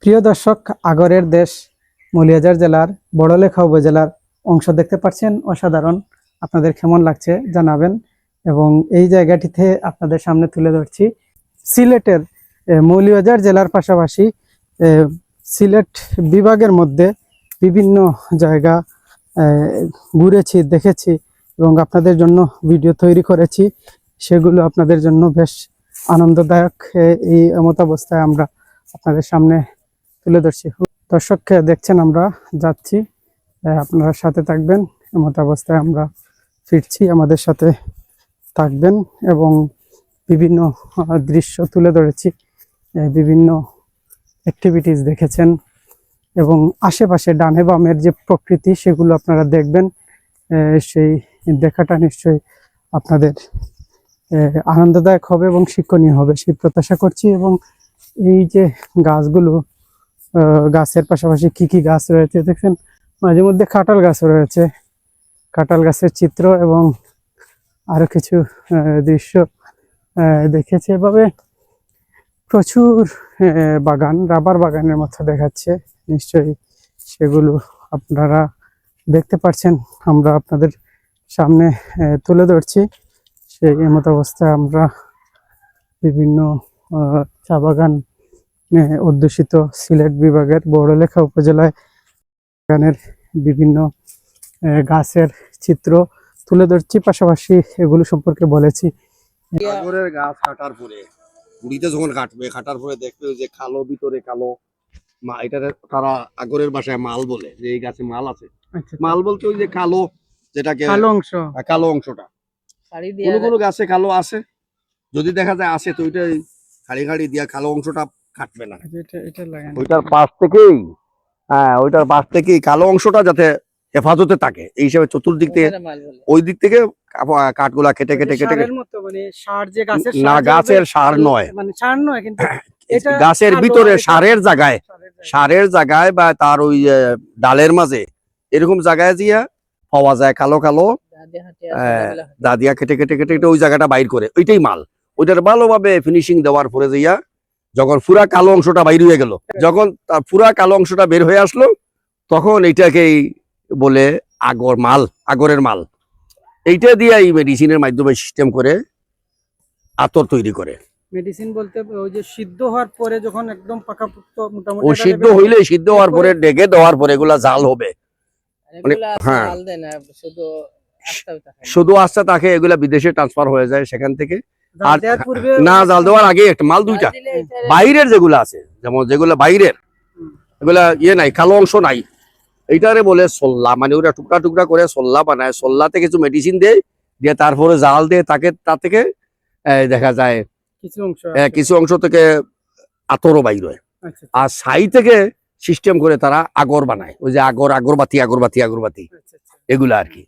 প্রিয় দর্শক, আগরের দেশ মৌলভীবাজার জেলার বড়লেখা উপজেলার অংশ দেখতে পাচ্ছেন। অসাধারণ, আপনাদের কেমন লাগছে জানাবেন। এবং এই জায়গাটিতে আপনাদের সামনে তুলে ধরছি সিলেটের মৌলভীবাজার জেলার পাশাপাশি সিলেট বিভাগের মধ্যে বিভিন্ন জায়গা ঘুরেছি, দেখেছি এবং আপনাদের জন্য ভিডিও তৈরি করেছি। সেগুলো আপনাদের জন্য বেশ আনন্দদায়ক। এই এমত অবস্থায় আমরা আপনাদের সামনে তুলে ধরছি। দর্শককে দেখছেন আমরা যাচ্ছি, আপনারা সাথে থাকবেন। এমত অবস্থায় আমরা ফিরছি, আমাদের সাথে থাকবেন এবং বিভিন্ন দৃশ্য তুলে ধরেছি, বিভিন্ন অ্যাক্টিভিটিস দেখেছেন এবং আশেপাশে ডানে বামের যে প্রকৃতি সেগুলো আপনারা দেখবেন। সেই দেখাটা নিশ্চয়ই আপনাদের আনন্দদায়ক হবে এবং শিক্ষণীয় হবে সেই প্রত্যাশা করছি। এবং এই যে গাছগুলো, গাছের পাশাপাশি কি কি গাছ রয়েছে দেখছেন, মাঝে মধ্যে কাঁঠাল গাছ রয়েছে, কাঁঠাল গাছের চিত্র এবং আরো কিছু দৃশ্য দেখেছে। এভাবে প্রচুর বাগান, রাবার বাগানের মতো দেখাচ্ছে, নিশ্চয়ই সেগুলো আপনারা দেখতে পাচ্ছেন। আমরা আপনাদের সামনে তুলে ধরছি। সেই মতো অবস্থায় আমরা বিভিন্ন চা বাগান অধ্যুষিত সিলেট বিভাগের বড়লেখা উপজেলায় বাগানের বিভিন্ন গাছের চিত্র তুলে ধরছি, পাশাপাশি এগুলো সম্পর্কে বলেছি। আগরের গাছ কাটার পরে বুড়িতে যখন কাটবে, কাটার পরে দেখবে যে কালো, ভিতরে কালো এটা তারা আগরের ভাষায় মাল বলে, যে এই গাছে মাল আছে। মাল বলতে ওই যে কালো, যেটাকে কালো অংশ, কালো অংশটা কোনো কোনো গাছে কালো আছে। যদি দেখা যায় আছে তো ওইটা খাড়ি খাড়ি দিয়া কালো অংশটা কাটবে না, ওইটার পাশ থেকেই ওইটার পাশ থেকেই কালো অংশটা যাতে হেফাজতে থাকে এই হিসাবে চতুর্দিক থেকে ওই দিক থেকে কাঠগুলা কেটে কেটে কেটে না, গাছের সার নয়, গাছের ভিতরে সারের জায়গায় বা তার ওই ডালের মাঝে এরকম জায়গায় দিয়া পাওয়া যায় কালো কালো দাদিয়া কেটে কেটে কেটে কেটে ওই জায়গাটা বাইর করে, ওইটাই মাল। ওইটার ভালোভাবে ফিনিশিং দেওয়ার পরে যাইয়া যখন পুরা কালো অংশটা বাইর হয়ে গেল, যখন তার পুরা কালো অংশটা বের হয়ে আসলো, তখন এইটাকেই বলে আগর মাল, আগরের মাল। এইটা দিয়ে এই মেডিসিনের মাধ্যমে সিস্টেম করে আতর তৈরি করে। মেডিসিন বলতে ওই যে সিদ্ধ হওয়ার পরে যখন একদম পাকাপোক্ত মোটামুটি ও সিদ্ধ হইলে, সিদ্ধ হওয়ার পরে ডেকে দেওয়ার পরে এগুলা জাল হবে। হ্যাঁ, শুধু আস্থা থাকে, এগুলা বিদেশে ট্রান্সফার হয়ে যায় সেখান থেকে। আর না, জাল দেওয়ার আগে একটা মাল দুইটা বাইরের যেগুলো আছে, যেমন যেগুলো বাইরের এগুলা নাই, কালো অংশ নাই, এইটারে বলে সোল্লা। মানে ওরা টুকরা টুকরা করে সোল্লা বানায়, সোল্লাতে কিছু মেডিসিন দেয়, দিয়ে তারপরে জাল দিয়ে তাকে তার থেকে দেখা যায় কিছু অংশ থেকে আতরও বাইর হয়। আর ছাই থেকে সিস্টেম করে তারা আগর বানায়, ওই যে আগরবাতি এগুলা আর কি।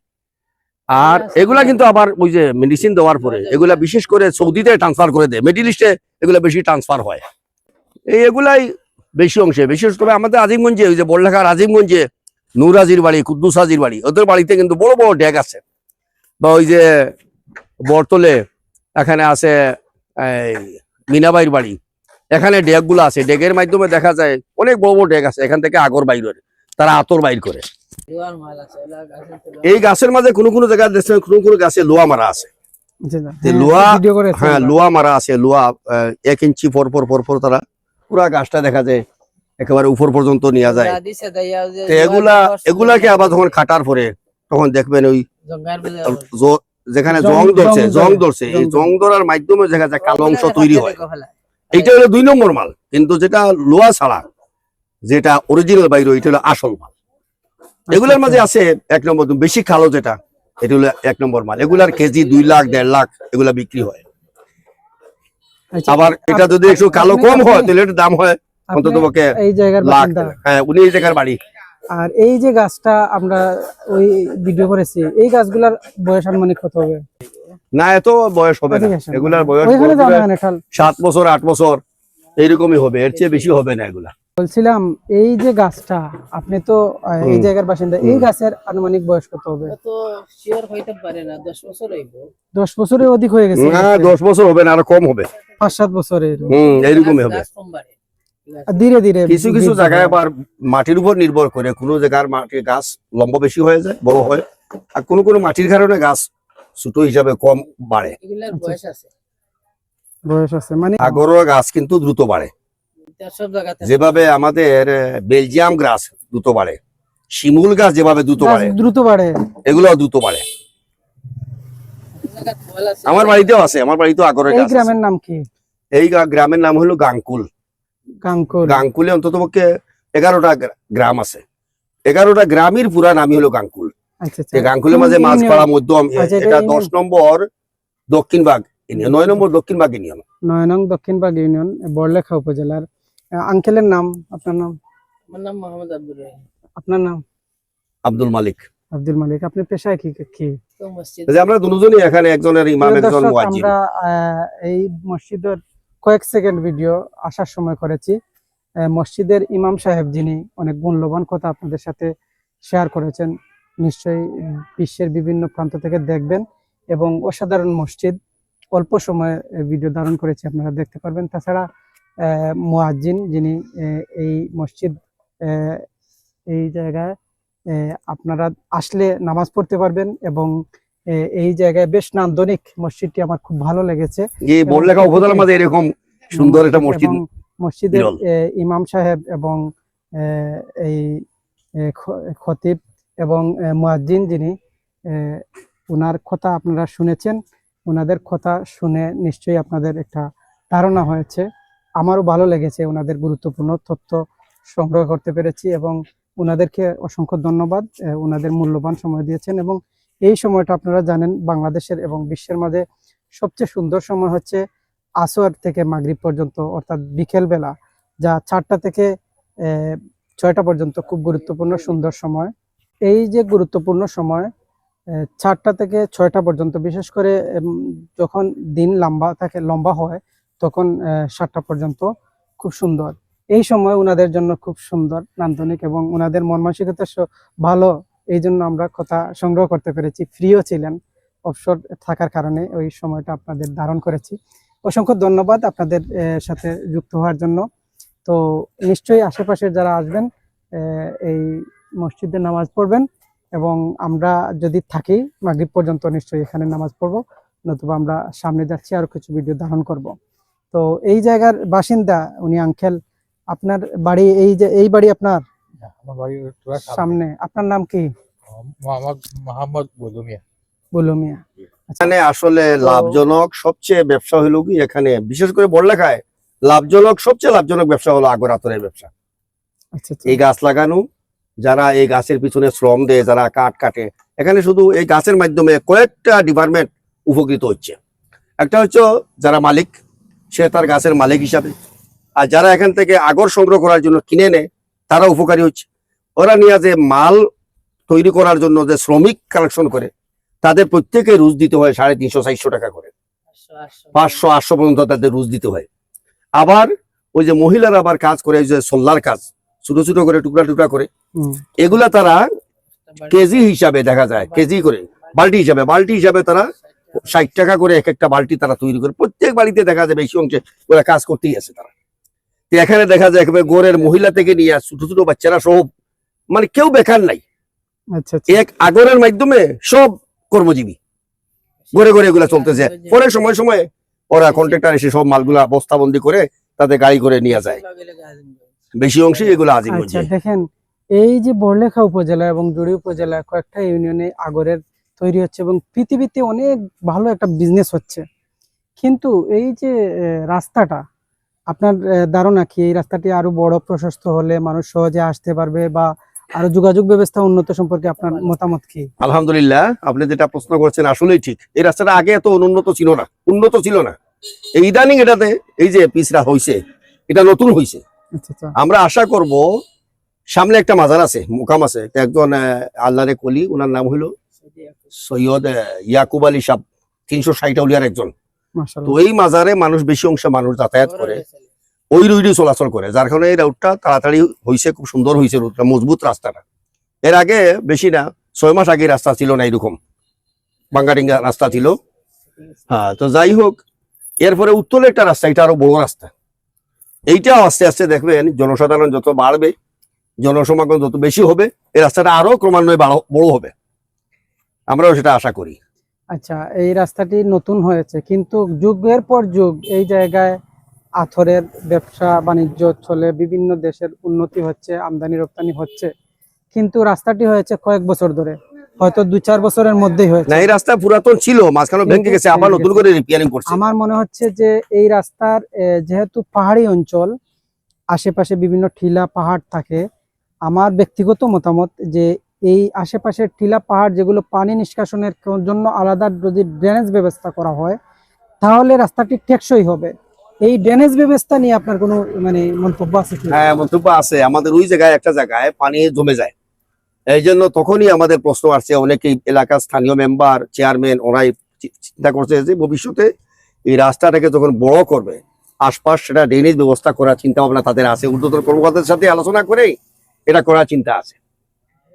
আর এগুলা কিন্তু আবার ওই যে মেডিসিন দেওয়ার পরে এগুলা বিশেষ করে সৌদিতে ট্রান্সফার করে দেয়, মিডল ইস্টে এগুলা বেশি ট্রান্সফার হয়। এগুলাই বেশি অংশে, বিশেষ করে আমাদের আজিমগঞ্জে, ওই যে বড়লেখার আজিমগঞ্জে নূর হাজির বাড়ি, কুদ্দুস হাজির বাড়ি, ওদের বাড়িতে কিন্তু বড় বড় ডেক আছে। বা ওই যে বরতলে এখানে আছে মিনাবাইর বাড়ি, এখানে ডেক গুলো আছে, ডেকের মাধ্যমে দেখা যায় অনেক বড় বড় ডেক আছে, এখান থেকে আগর বাইর করে, তারা আতর বাইর করে। এই গাছের মাঝে কোনো কোনো জায়গায় দেখছেন, কোনো কোনো গাছে লোহা মারা আছে, লোহা, হ্যাঁ লোহা মারা আছে, লোহা 1 ইঞ্চি পর পর তারা পুরা গাছটা দেখা যায় একেবারে উপর পর্যন্ত নিয়ে যায়। এগুলাকে আবার যখন কাটার পরে তখন দেখবেন ওই যেখানে জং ধরছে এই জং ধরার মাধ্যমে দেখা যায় কালো অংশ তৈরি হয়। এইটা হলো 2 নম্বর মাল, কিন্তু যেটা লোহা ছাড়া যেটা অরিজিনাল বাইরে, এটা হলো আসল মাল। এগুলোর মাঝে আছে 1 নম্বর বেশি কালো, যেটা এটা হলো 1 নম্বর মাল। এগুলার কেজি 2 লাখ 1.5 লাখ এগুলা বিক্রি হয়। আবার এটা যদি একটু কালো কম হয় তাহলে এটার দাম হয় অন্তত এই জায়গার লাখ। হ্যাঁ, উনি এই জায়গার বাড়ি। আর এই যে গাছটা আমরা ওই ভিডিও করেছি, এই গাছগুলার বয়স আনুমানিক কত হবে? না, এত বয়স হবে না, এগুলার বয়স 7 বছর 8 বছর এইরকমই হবে, এর চেয়ে বেশি হবে না এগুলা। বলছিলাম এই যে গাছটা, আপনি তো এই জায়গার বাসিন্দা, এই গাছের আনুমানিক বয়স কত হবে? তো শিওর হইতে পারে না, 10 বছর হইব। 10 বছরের অধিক হয়ে গেছে? না, 10 বছর হবে না, আরো কম হবে, 5-7 বছরের এইরকমই হবে। ধীরে ধীরে কিছু কিছু জায়গায় আবার মাটির উপর নির্ভর করে কোনো জায়গার মাটির গাছ লম্বা বেশি হয়ে যায়, বড় হয়, আর কোনো কোনো মাটির কারণে গাছ ছোট হিসাবে কম বাড়ে। এগুলার বয়স আছে, বয়স আছে মানে আগরোয়া গাছ কিন্তু দ্রুত বাড়ে, এটা সব জায়গাতে যেভাবে আমাদের বেলজিয়াম গাছ দ্রুত বাড়ে, শিমুল গাছ যেভাবে দ্রুত গাছ বাড়ে, দ্রুত বাড়ে। এগুলো দ্রুত বাড়ে। জায়গাতে ফল আছে। আমার বাড়িতেও আছে, আমার বাড়িতেও আগরের এই গাছ আছে। গ্রামের নাম কি? এই গ্রামের নাম হলো গাংকুল। কাঙ্কুল। গাংকুলে অন্তত পক্ষে 11টা গ্রাম আছে, 11টা গ্রামের পুরা নামই হলো গাংকুল। আচ্ছা আচ্ছা। এই গাংকুলের মাঝে কোন মাঝপাড়া ইউনিয়ন? মধ্যম, আচ্ছা, এটা এটা ইউনিয়ন? 10 নম্বর দক্ষিণ বাগ ইউনিয়ন, 9 নম্বর দক্ষিণ বাগ ইউনিয়ন। 9 নং দক্ষিণবাগ ইউনিয়ন, বড়লেখা উপজেলার। আঙ্কেলের নাম, আপনার নাম? আমার নাম মোহাম্মদ আব্দুর রহিম। আপনার নাম? আব্দুল মালিক। আব্দুল মালিক। আপনি পেশায় কি কি? তো মসজিদ যে আমরা দুজনই এখানে, একজনের ইমাম, প্রিয় একজন দর্শক, মুয়াজ্জিন। আমরা এই মসজিদের কয়েক সেকেন্ড ভিডিও আসার সময় করেছি। মসজিদের ইমাম সাহেব, যিনি অনেক মূল্যবান কথা আপনাদের সাথে শেয়ার করেছেন, নিশ্চয়ই বিশ্বের বিভিন্ন প্রান্ত থেকে দেখবেন, এবং অসাধারণ মসজিদ। অল্প সময়ে ভিডিও ধারণ করেছি, আপনারা দেখতে পারবেন। তাছাড়া মুয়াজ্জিন, যিনি এই মসজিদ, এই জায়গায় আপনারা আসলে নামাজ পড়তে পারবেন, এবং এই জায়গায় বেশ নান্দনিক মসজিদটি আমার খুব ভালো লেগেছে। এই বড়লেখা উপজেলার মধ্যে এরকম সুন্দর একটা মসজিদ, এবং মসজিদের বিরল। ইমাম সাহেব এবং এই খতিব এবং মুয়াজ্জিন, যিনি ওনার কথা আপনারা শুনেছেন, ওনাদের কথা শুনে নিশ্চয়ই আপনাদের একটা ধারণা হয়েছে। আমারও ভালো লেগেছে, ওনাদের গুরুত্বপূর্ণ তথ্য সংগ্রহ করতে পেরেছি, এবং ওনাদেরকে অসংখ্য ধন্যবাদ। ওনাদের মূল্যবান সময় দিয়েছেন, এবং এই সময়টা আপনারা জানেন বাংলাদেশের এবং বিশ্বের মাঝে সবচেয়ে সুন্দর সময় হচ্ছে আসর থেকে মাগরিব পর্যন্ত, অর্থাৎ বিকেল বেলা, যা 4টা থেকে 6টা পর্যন্ত খুব গুরুত্বপূর্ণ সুন্দর সময়। এই যে গুরুত্বপূর্ণ সময় 4টা থেকে 6টা পর্যন্ত, বিশেষ করে যখন দিন লম্বা হয়, তখন 7টা পর্যন্ত খুব সুন্দর। এই সময় ওনাদের জন্য খুব সুন্দর, নান্দনিক, এবং ওনাদের মন মানসিকতা ভালো। এই জন্য আমরা কথা সংগ্রহ করতে পেরেছি। ফ্রিও ছিলেন, অবসর থাকার কারণে ওই সময়টা আপনাদের ধারণ করেছি। অসংখ্য ধন্যবাদ আপনাদের সাথে যুক্ত হওয়ার জন্য। তো নিশ্চয়ই আশেপাশের যারা আসবেন এই মসজিদে নামাজ পড়বেন, এবং আমরা যদি থাকি মাগরিব পর্যন্ত নিশ্চয়ই এখানে নামাজ পড়বো, নতুবা আমরা সামনে যাচ্ছি, আরো কিছু ভিডিও ধারণ করব। তো এই জায়গার বাসিন্দা উনি আঙ্কেল। আপনার বাড়ি এই বাড়ি আপনার আমার বাড়ির সামনে? আপনার নাম কি? মোহাম্মদ বলু মিয়া। বলু মিয়া। এখানে আসলে লাভজনক সবচেয়ে ব্যবসা হলো কি, এখানে বিশেষ করে বড়লেখায় সবচেয়ে লাভজনক ব্যবসা হলো আগর আতরের ব্যবসা। আচ্ছা আচ্ছা। এই গাছ লাগানো, যারা এই গাছের পিছনে শ্রম দেয়, যারা কাঠ কাটে, এখানে শুধু এই গাছের মাধ্যমে কয়েকটা ডিপার্টমেন্ট উপকৃত হচ্ছে। একটা হচ্ছে যারা মালিক, সে তার গাছের মালিক হিসাবে, আর যারা এখান থেকে আগর সংগ্রহ করার জন্য কিনে নেয়, তারা উপকারী হচ্ছে। ওরা নিয়ে যে মাল তৈরি করার জন্য যে শ্রমিক কালেকশন করে, তাদের প্রত্যেকে রুজ দিতে হয় 350-400 টাকা করে, 500-800 পর্যন্ত তাদের রুজ দিতে হয়। আবার ওই যে মহিলারা আবার কাজ করে, যে সোল্লার কাজ, ছোট ছোট করে টুকরা টুকরা করে, এগুলা তারা কেজি হিসাবে দেখা যায়, কেজি করে বাল্টি হিসাবে তারা 60 টাকা করে এক একটা বাল্টি তারা তৈরি করে। প্রত্যেক বাড়িতে দেখা যায় বেশি অংশে ওরা কাজ করতেই আছে তারা। তো এখানে দেখা যায় একেবারে গোরের মহিলা থেকে নিয়ে ছোট ছোট বাচ্চারা সব, মানে কেউ বেকার নাই। আচ্ছা আচ্ছা। এক আগরের মাধ্যমে সব কর্মজীবী, ঘরে ঘরে এগুলা চলতেছে। পরে সময় সময় ওরা কন্ট্রাক্টর এসে সব মালগুলা বস্তাবন্দি করে তাদের গাড়ি করে নিয়ে যায়। বেশি অংশে এগুলো আচ্ছা, আজিমগঞ্জে। দেখেন এই যে বড়লেখা উপজেলা এবং জুড়ি উপজেলা কয়েকটা ইউনিয়নে আগরের তৈরি হচ্ছে, এবং পৃথিবীতে অনেক ভালো একটা বিজনেস হচ্ছে। কিন্তু এই যে রাস্তাটা, আপনার ধারণা কি এই রাস্তাটি আরো বড় প্রশস্ত হলে মানুষ সহজে আসতে পারবে, বা আরো যোগাযোগ ব্যবস্থা উন্নত সম্পর্কে আপনার মতামত কি? আলহামদুলিল্লাহ, আপনি যেটা প্রশ্ন করছেন আসলেই ঠিক। এই রাস্তাটা আগে এত উন্নত ছিল না। এই ইদানিং এটাতে এই যে পিছরা হইছে, এটা নতুন হইছে। আচ্ছা আচ্ছা। আমরা আশা করব, সামনে একটা মাজার আছে, মুকাম আছে, একজন আল্লাহরে কলি, ওনার নাম হলো সৈয়দ ইয়াকুব আলী সাহ, 360 আউলিয়ার একজন। তো মাশাআল্লাহ। এই মাজারে মানুষ বেশি অংশে মানুষ যাতায়াত করে, ওই রুটে চলাচল করে, যার কারণে এই রুটটা তাড়াতাড়ি হয়েছে, খুব সুন্দর হয়েছে রুটটা, মজবুত রাস্তাটা। এর আগে বেশি না 6 মাস আগে রাস্তা ছিল না, এরকম বাঙ্গাডিঙ্গা রাস্তা ছিল। হ্যাঁ, তো যাই হোক, এরপরে উত্তরে একটা রাস্তা, এটা আরো বড় রাস্তা। এইটাও আস্তে আস্তে দেখবেন জনসাধারণ যত বাড়বে, জনসমাগম যত বেশি হবে, এই রাস্তাটা আরো ক্রমান্বয়ে বড় হবে, আমরাও সেটা আশা করি। আচ্ছা, এই রাস্তাটি নতুন হয়েছে কিন্তু যুগের পর যুগ এই জায়গায় আথরের ব্যবসা বাণিজ্য চলে, বিভিন্ন দেশের উন্নতি হচ্ছে, আমদানি রপ্তানি হচ্ছে, কিন্তু রাস্তাটি হয়েছে কয়েক বছর ধরে, হয়তো 2-4 বছরের মধ্যেই হয়েছে। না, এই রাস্তা পুরাতন ছিল, মাঝখানে ভেঙে গেছে, আবার নতুন করে রিপেয়ারিং করছে। আমার মনে হচ্ছে যে এই রাস্তার যেহেতু পাহাড়ি অঞ্চল, আশেপাশে বিভিন্ন টিলা পাহাড় থাকে, আমার ব্যক্তিগত মতামত যে এই আশেপাশের টিলা পাহাড় যেগুলো পানি নিষ্কাশনের জন্য আলাদা যদি ড্রেনেজ ব্যবস্থা করা হয় তাহলে রাস্তাটি টেকসই হবে। এই ড্রেনেজ ব্যবস্থা নিয়ে আপনার কোনো মানে মন্তব্য আছে কি? হ্যাঁ, মন্তব্য আছে। আমাদের ওই জায়গায় একটা জায়গায় পানি জমে যায়, এই জন্য তখনই আমাদের প্রশ্ন আসছে, অনেকেই এলাকার স্থানীয় মেম্বার, চেয়ারম্যান, ওরাই চিন্তা করছে যে ভবিষ্যতে এই রাস্তাটাকে যখন বড় করবে, আশপাশ সেটা ড্রেনেজ ব্যবস্থা করার চিন্তা ভাবনা তাদের আছে। ঊর্ধ্বতন কর্মকর্তাদের সাথে আলোচনা করেই এটা করার চিন্তা আছে।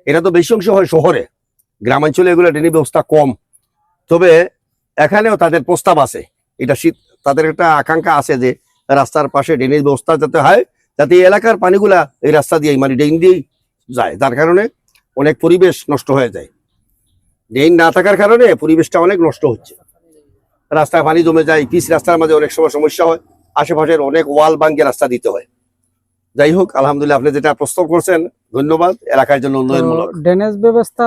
এটা তো বেশি অংশ হয় শহরে, গ্রামাঞ্চলে এগুলো ড্রেনেজ ব্যবস্থা কম। তবে এখানেও তাদের প্রস্তাব আছে, এটা তাদের একটা আকাঙ্ক্ষা আছে যে রাস্তার পাশে ড্রেনেজ ব্যবস্থা যাতে হয়, যাতে এই এলাকার পানিগুলা এই রাস্তা দিয়ে মানে ড্রেন দিয়েই যায়, যার কারণে অনেক পরিবেশ নষ্ট হয়ে যায়। ড্রেন না থাকার কারণে পরিবেশটা অনেক নষ্ট হচ্ছে, রাস্তায় পানি জমে যায়, পিচ রাস্তার মাঝে অনেক সময় সমস্যা হয়, আশেপাশের অনেক ওয়াল ভাঙ্গে রাস্তা দিতে হয়। যাই হোক, আলহামদুলিল্লাহ, আপনি যেটা প্রস্তাব করছেন ধন্যবাদ, এলাকার জন্য উন্নয়নমূলক। ড্রেনেজ ব্যবস্থা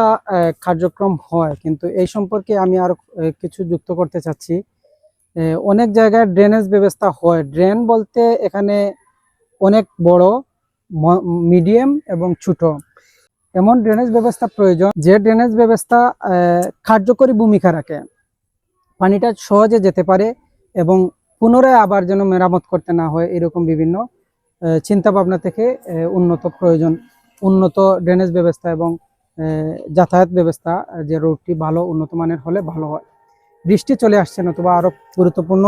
কার্যক্রম হয়, কিন্তু এই সম্পর্কে আমি আরো কিছু যুক্ত করতে চাচ্ছি। অনেক জায়গায় ড্রেনেজ ব্যবস্থা হয়, ড্রেন বলতে এখানে অনেক বড়, মিডিয়াম এবং ছোট, এমন ড্রেনেজ ব্যবস্থা প্রয়োজন যে ড্রেনেজ ব্যবস্থা কার্যকরী ভূমিকা রাখে, পানিটা সহজে যেতে পারে এবং পুনরায় আবার যেন মেরামত করতে না হয়, এরকম বিভিন্ন চিন্তা ভাবনা থেকে উন্নত ড্রেনেজ ব্যবস্থা এবং যাতায়াত ব্যবস্থা, যে রোডটি ভালো উন্নত মানের হলে ভালো হয়। বৃষ্টি চলে আসছে, নতুবা আরো গুরুত্বপূর্ণ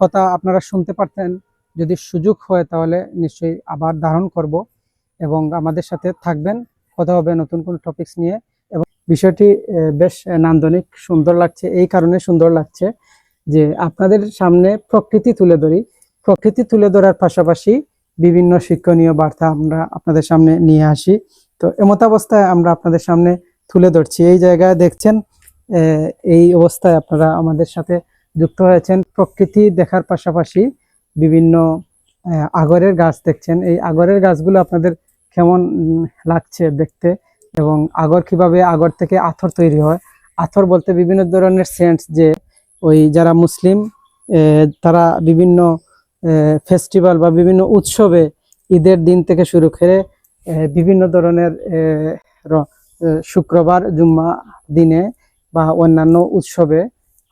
কথা আপনারা শুনতে পারতেন, যদি সুযোগ হয় তাহলে নিশ্চয়ই আবার ধারণ করব এবং আমাদের সাথে থাকবেন, কথা হবে নতুন কোনো টপিকস নিয়ে। এবং বিষয়টি বেশ নান্দনিক, সুন্দর লাগছে। এই কারণে সুন্দর লাগছে যে আপনাদের সামনে প্রকৃতি তুলে ধরি, প্রকৃতি তুলে ধরার পাশাপাশি বিভিন্ন শিক্ষণীয় বার্তা আমরা আপনাদের সামনে নিয়ে আসি। তো এমতাবস্থায় আমরা আপনাদের সামনে তুলে ধরছি। এই জায়গায় দেখছেন, এই অবস্থায় আপনারা আমাদের সাথে যুক্ত হয়েছেন, প্রকৃতি দেখার পাশাপাশি বিভিন্ন আগরের গাছ দেখছেন। এই আগরের গাছগুলো আপনাদের কেমন লাগছে দেখতে, এবং আগর থেকে আথর তৈরি হয়। আথর বলতে বিভিন্ন ধরনের সেন্টস, যে ওই যারা মুসলিম তারা বিভিন্ন ফেস্টিভ্যাল বা বিভিন্ন উৎসবে, ঈদের দিন থেকে শুরু করে বিভিন্ন ধরনের শুক্রবার, জুম্মা দিনে বা অন্যান্য উৎসবে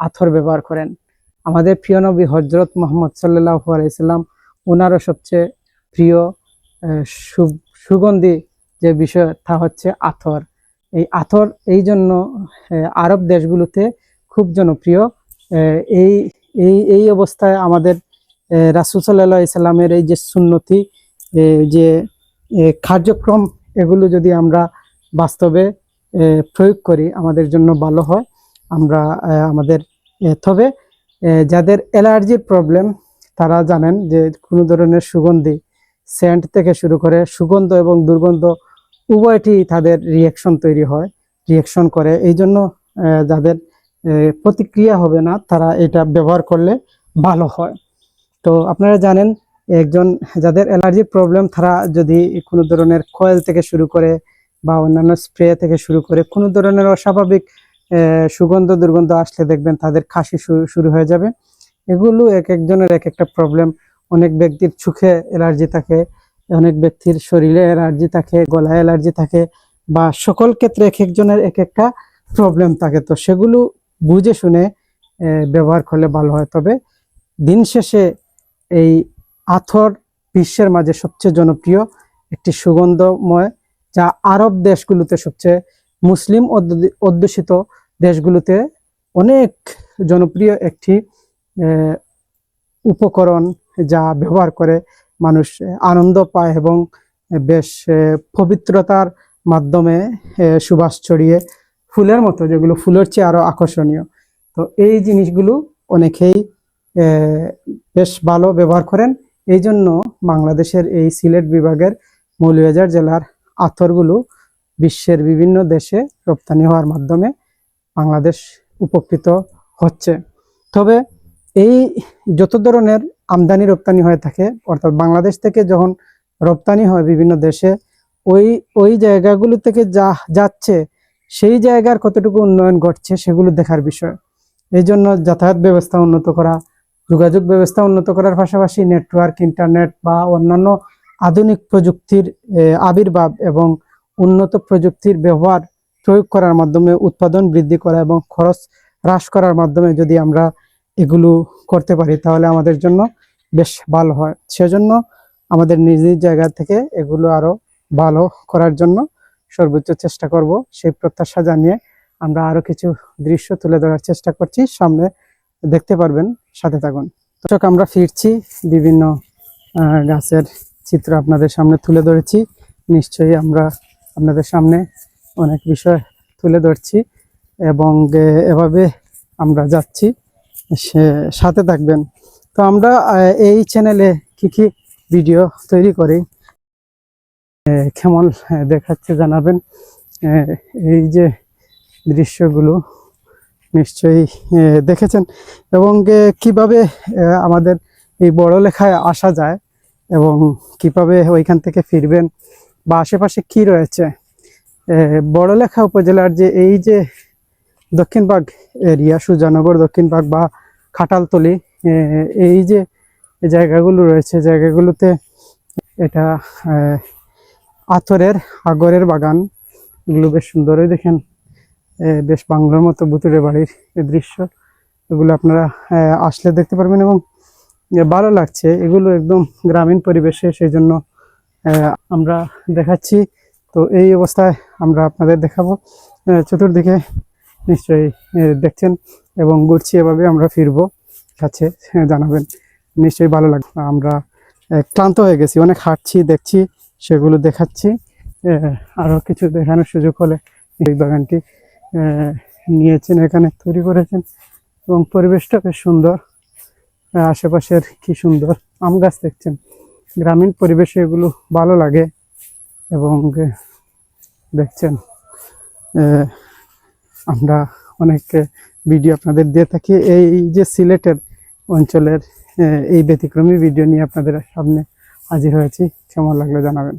আথর ব্যবহার করেন। আমাদের প্রিয় নবী হযরত মুহাম্মদ সাল্লাল্লাহু আলাইহি সাল্লাম, ওনারও সবচেয়ে প্রিয় সুগন্ধি যে বিষয় তা হচ্ছে আথর। এই আথর এই জন্য আরব দেশগুলোতে খুব জনপ্রিয়। এই এই এই অবস্থায় আমাদের রাসূল সাল্লাল্লাহু আলাইহি সাল্লামের এই যে সুন্নতি যে কার্যক্রম, এগুলো যদি আমরা বাস্তবে প্রয়োগ করি আমাদের জন্য ভালো হয়। আমরা তবে যাদের অ্যালার্জির প্রবলেম তারা জানেন যে কোনো ধরনের সুগন্ধি, সেন্ট থেকে শুরু করে সুগন্ধ এবং দুর্গন্ধ উভয়টি তাদের রিয়াকশন করে। এই জন্য যাদের প্রতিক্রিয়া হবে না তারা এটা ব্যবহার করলে ভালো হয়। তো আপনারা জানেন, যাদের অ্যালার্জির প্রবলেম, তারা যদি কোনো ধরনের কয়েল থেকে শুরু করে বা অন্যান্য স্প্রে থেকে শুরু করে কোনো ধরনের অস্বাভাবিক সুগন্ধ দুর্গন্ধ আসলে দেখবেন তাদের কাশি শুরু হয়ে যাবে। এগুলো এক একজনের এক একটা প্রবলেম। অনেক ব্যক্তির চোখে অ্যালার্জি থাকে, অনেক ব্যক্তির শরীরে অ্যালার্জি থাকে, গলায় অ্যালার্জি থাকে, বা সকল ক্ষেত্রে এক একজনের এক একটা প্রবলেম থাকে। তো সেগুলো বুঝে শুনে ব্যবহার করলে ভালো হয়। তবে দিন শেষে এই আথর বিশ্বের মাঝে সবচেয়ে জনপ্রিয় একটি সুগন্ধময়, যা আরব দেশগুলোতে সবচেয়ে, মুসলিম অধ্যুষিত দেশগুলোতে অনেক জনপ্রিয় একটি উপকরণ, যা ব্যবহার করে মানুষ আনন্দ পায় এবং বেশ পবিত্রতার মাধ্যমে সুবাস ছড়িয়ে, ফুলের মতো, যেগুলো ফুলের চেয়ে আরো আকর্ষণীয়। তো এই জিনিসগুলো অনেকেই বেশ ভালো ব্যবহার করেন। এই জন্য বাংলাদেশের এই সিলেট বিভাগের মৌলভীবাজার জেলার আতরগুলো বিশ্বের বিভিন্ন দেশে রপ্তানি হওয়ার মাধ্যমে বাংলাদেশ উপকৃত হচ্ছে। তবে এই যত ধরনের আমদানি রপ্তানি হয়ে থাকে, অর্থাৎ বাংলাদেশ থেকে যখন রপ্তানি হয় বিভিন্ন দেশে, ওই জায়গাগুলো থেকে যাচ্ছে সেই জায়গার কতটুকু উন্নয়ন ঘটছে সেগুলো দেখার বিষয়। এই জন্য যাতায়াত ব্যবস্থা উন্নত করা, যোগাযোগ ব্যবস্থা উন্নত করার পাশাপাশি নেটওয়ার্ক, ইন্টারনেট বা অন্যান্য আধুনিক প্রযুক্তির আবির্ভাব এবং উন্নত প্রযুক্তির ব্যবহার প্রয়োগ করার মাধ্যমে উৎপাদন বৃদ্ধি করা এবং খরচ হ্রাস করার মাধ্যমে যদি আমরা এগুলো করতে পারি তাহলে আমাদের জন্য বেশ ভালো হয়। সেজন্য আমাদের নিজ নিজ জায়গা থেকে এগুলো আরো ভালো করার জন্য সর্বোচ্চ চেষ্টা করব, সেই প্রত্যাশা জানিয়ে আমরা আরো কিছু দৃশ্য তুলে ধরার চেষ্টা করছি। সামনে দেখতে পারবেন, সাথে থাকুন। দর্শক, আমরা ফিরছি, বিভিন্ন গাছের চিত্র আপনাদের সামনে তুলে ধরেছি। নিশ্চয়ই আমরা আপনাদের সামনে অনেক বিষয় তুলে ধরছি এবং এভাবে আমরা যাচ্ছি, সাথে থাকবেন। তো আমরা এই চ্যানেলে কি কি ভিডিও তৈরি করি, কেমন দেখাচ্ছে জানাবেন। এই যে দৃশ্যগুলো নিশ্চয়ই দেখেছেন এবং কিভাবে আমাদের এই বড়লেখায় আসা যায় এবং কিভাবে ওইখান থেকে ফিরবেন বা আশেপাশে কি রয়েছে। বড়লেখা উপজেলার যে এই যে দক্ষিণবাগ এরিয়া, সুজানগর দক্ষিণবাগ বা খাটালতলি, এই যে জায়গাগুলো রয়েছে, জায়গাগুলোতে এটা আতরের আগরের বাগান, এগুলো বেশ সুন্দরই দেখেন, বেশ বাংলার মতো ভুতুড়ে বাড়ির দৃশ্য, এগুলো আপনারা আসলে দেখতে পারবেন এবং ভালো লাগছে। এগুলো একদম গ্রামীণ পরিবেশে, সেই জন্য আমরা দেখাচ্ছি। তো এই অবস্থায় আমরা আপনাদের দেখাবো। চতুর্দিকে নিশ্চয়ই দেখছেন এবং ঘুরছি, এভাবে আমরা ফিরবো, কাছে জানাবেন, নিশ্চয়ই ভালো লাগবে। আমরা ক্লান্ত হয়ে গেছি, অনেক হাঁটছি, দেখছি, সেগুলো দেখাচ্ছি। আরো কিছু দেখানোর সুযোগ হলে এই বাগানটি নিয়েছেন, এখানে তৈরি করেছেন এবং পরিবেশটা বেশ সুন্দর। আশেপাশের কি সুন্দর আম গাছ দেখছেন, গ্রামীণ পরিবেশে এগুলো ভালো লাগে। এবং দেখছেন আমরা অনেক ভিডিও আপনাদের দিয়ে থাকি। এই যে সিলেটের অঞ্চলের এই ব্যতিক্রমী ভিডিও নিয়ে আপনাদের সামনে হাজির হয়েছি, কেমন লাগলো জানাবেন।